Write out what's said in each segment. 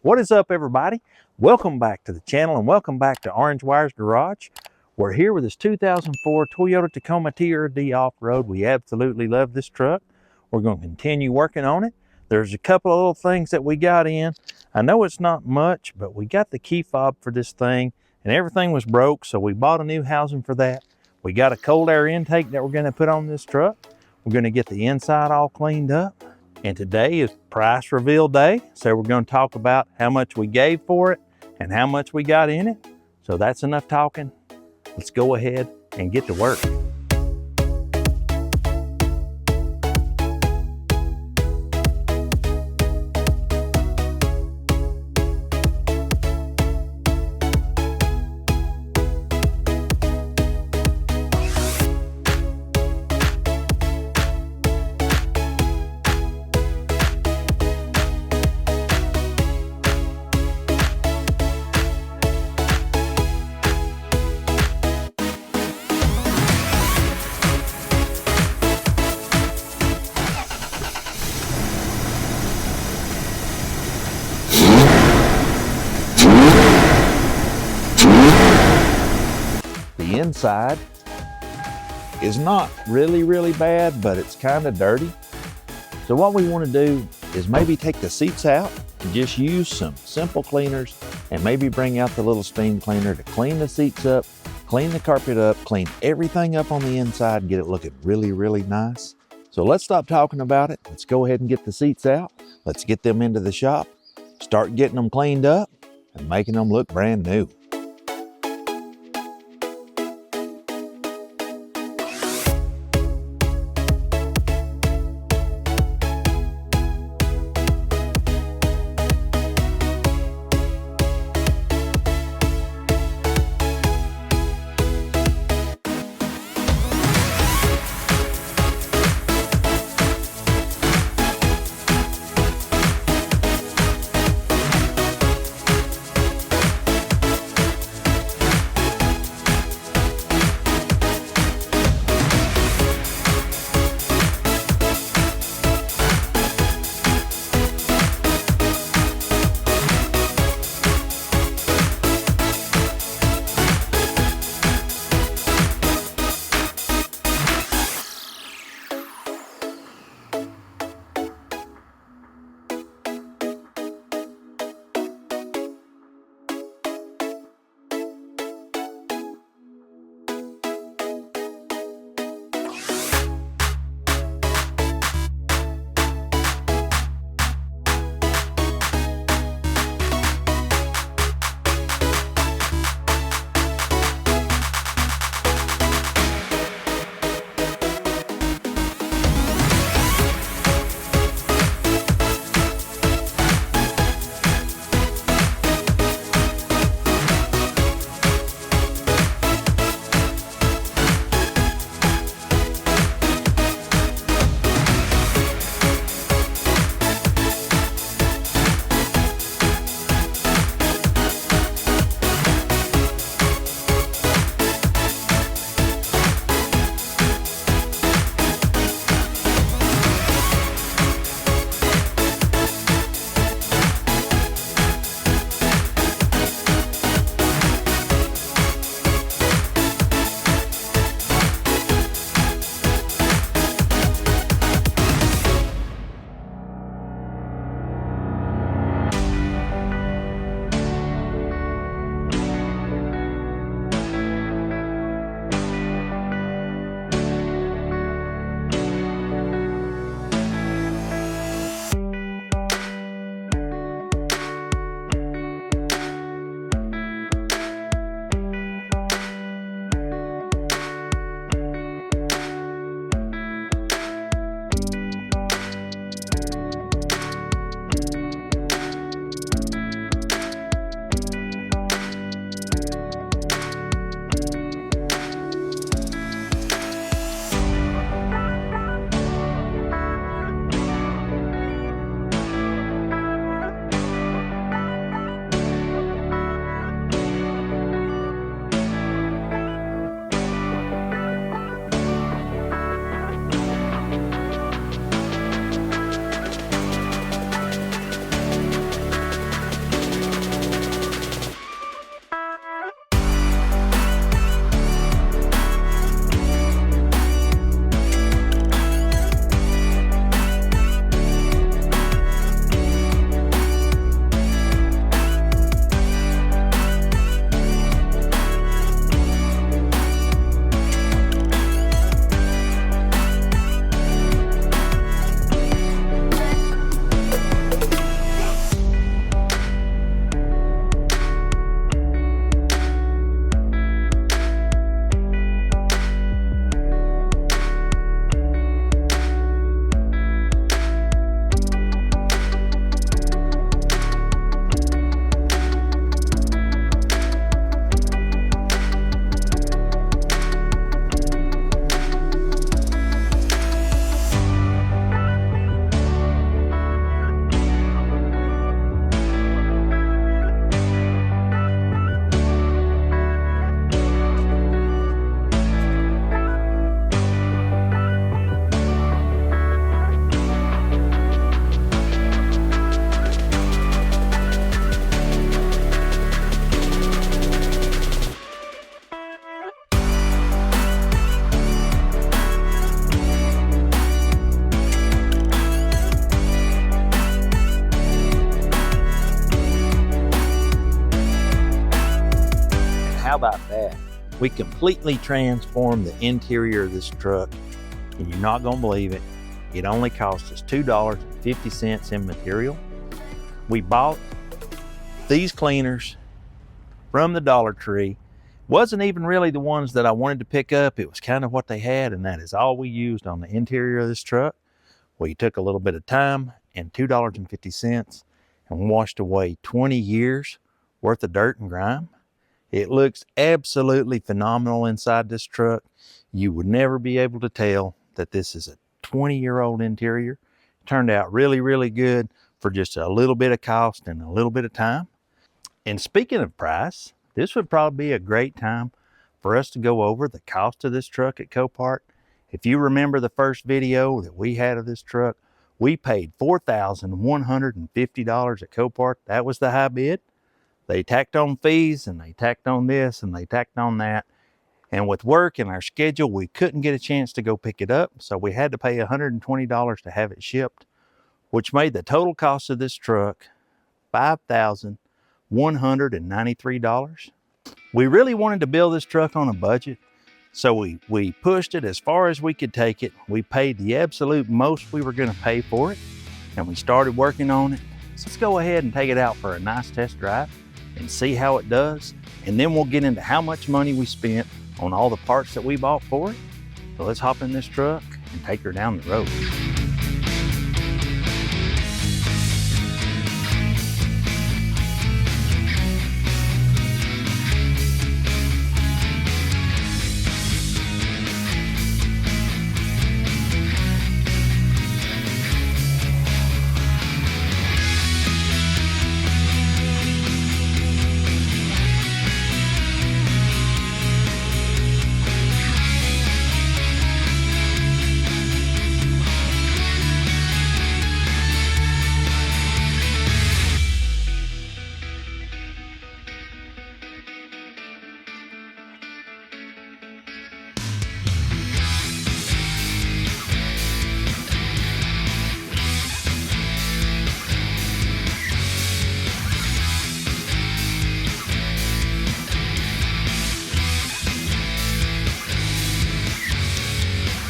What is up, everybody? Welcome back to the channel and welcome back to Orange Wire's Garage. We're here with this 2004 Toyota Tacoma TRD off-road. We absolutely love this truck. We're going to continue working on it. There's a couple of little things that we got in. I know it's not much, but we got the key fob for this thing and everything was broke, so we bought a new housing for that. We got a cold air intake that we're going to put on this truck. We're going to get the inside all cleaned up. And today is price reveal day. So we're going to talk about how much we gave for it and how much we got in it. So that's enough talking. Let's go ahead and get to work. The inside is not really bad, but it's kind of dirty. So what we want to do is maybe take the seats out and just use some simple cleaners and maybe bring out the little steam cleaner to clean the seats up, clean the carpet up, clean everything up on the inside and get it looking really nice. So let's stop talking about it. Let's go ahead and get the seats out. Let's get them into the shop, start getting them cleaned up and making them look brand new. how about that? We completely transformed the interior of this truck, and you're not gonna believe it. It only cost us $2.50 in material. We bought these cleaners from the Dollar Tree. Wasn't even really the ones that I wanted to pick up. It was kind of what they had, and that is all we used on the interior of this truck. We took a little bit of time and $2.50 and washed away 20 years worth of dirt and grime. It looks absolutely phenomenal inside this truck. You would never be able to tell that this is a 20-year-old interior. It turned out really, really good for just a little bit of cost and a little bit of time. And speaking of price, this would probably be a great time for us to go over the cost of this truck at Copart. If you remember the first video that we had of this truck, we paid $4,150 at Copart. That was the high bid. They tacked on fees, and they tacked on this, and they tacked on that. And with work and our schedule, we couldn't get a chance to go pick it up. So we had to pay $120 to have it shipped, which made the total cost of this truck $5,193. We really wanted to build this truck on a budget. So we pushed it as far as we could take it. We paid the absolute most we were gonna pay for it, and we started working on it. So let's go ahead and take it out for a nice test drive and see how it does. And then we'll get into how much money we spent on all the parts that we bought for it. So let's hop in this truck and take her down the road.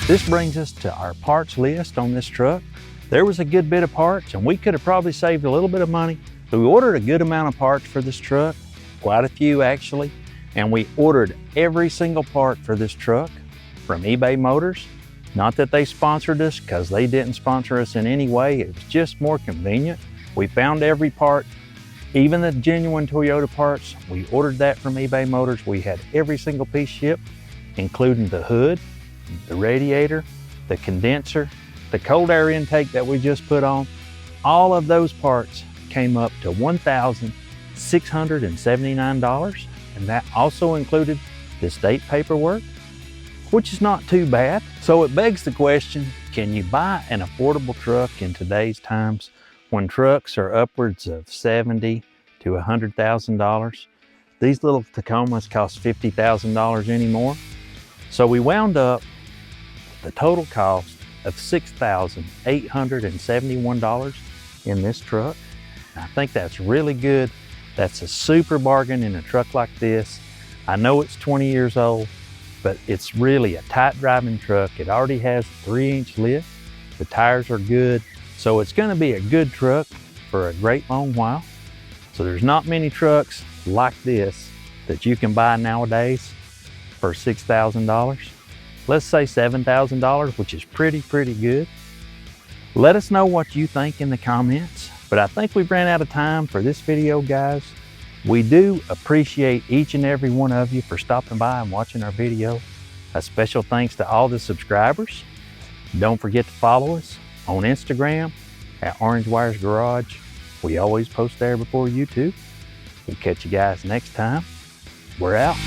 This brings us to our parts list on this truck. There was a good bit of parts, and we could have probably saved a little bit of money. So we ordered a good amount of parts for this truck, quite a few actually, and we ordered every single part for this truck from eBay Motors. Not that they sponsored us, because they didn't sponsor us in any way. It was just more convenient. We found every part, even the genuine Toyota parts. We ordered that from eBay Motors. We had every single piece shipped, including the hood, the radiator, the condenser, the cold air intake that we just put on. All of those parts came up to $1,679, and that also included the state paperwork, which is not too bad. So it begs the question, can you buy an affordable truck in today's times when trucks are upwards of $70,000 to $100,000? These little Tacomas cost $50,000 anymore. So we wound up the total cost of $6,871 in this truck. I think that's really good. That's a super bargain in a truck like this. I know it's 20 years old, but it's really a tight driving truck. It already has a 3-inch lift. The tires are good. So it's gonna be a good truck for a great long while. So there's not many trucks like this that you can buy nowadays for $6,000. Let's say $7,000, which is pretty good. Let us know what you think in the comments, but I think we've ran out of time for this video, guys. We do appreciate each and every one of you for stopping by and watching our video. A special thanks to all the subscribers. Don't forget to follow us on Instagram at Orange Wires Garage. We always post there before YouTube. We'll catch you guys next time. We're out.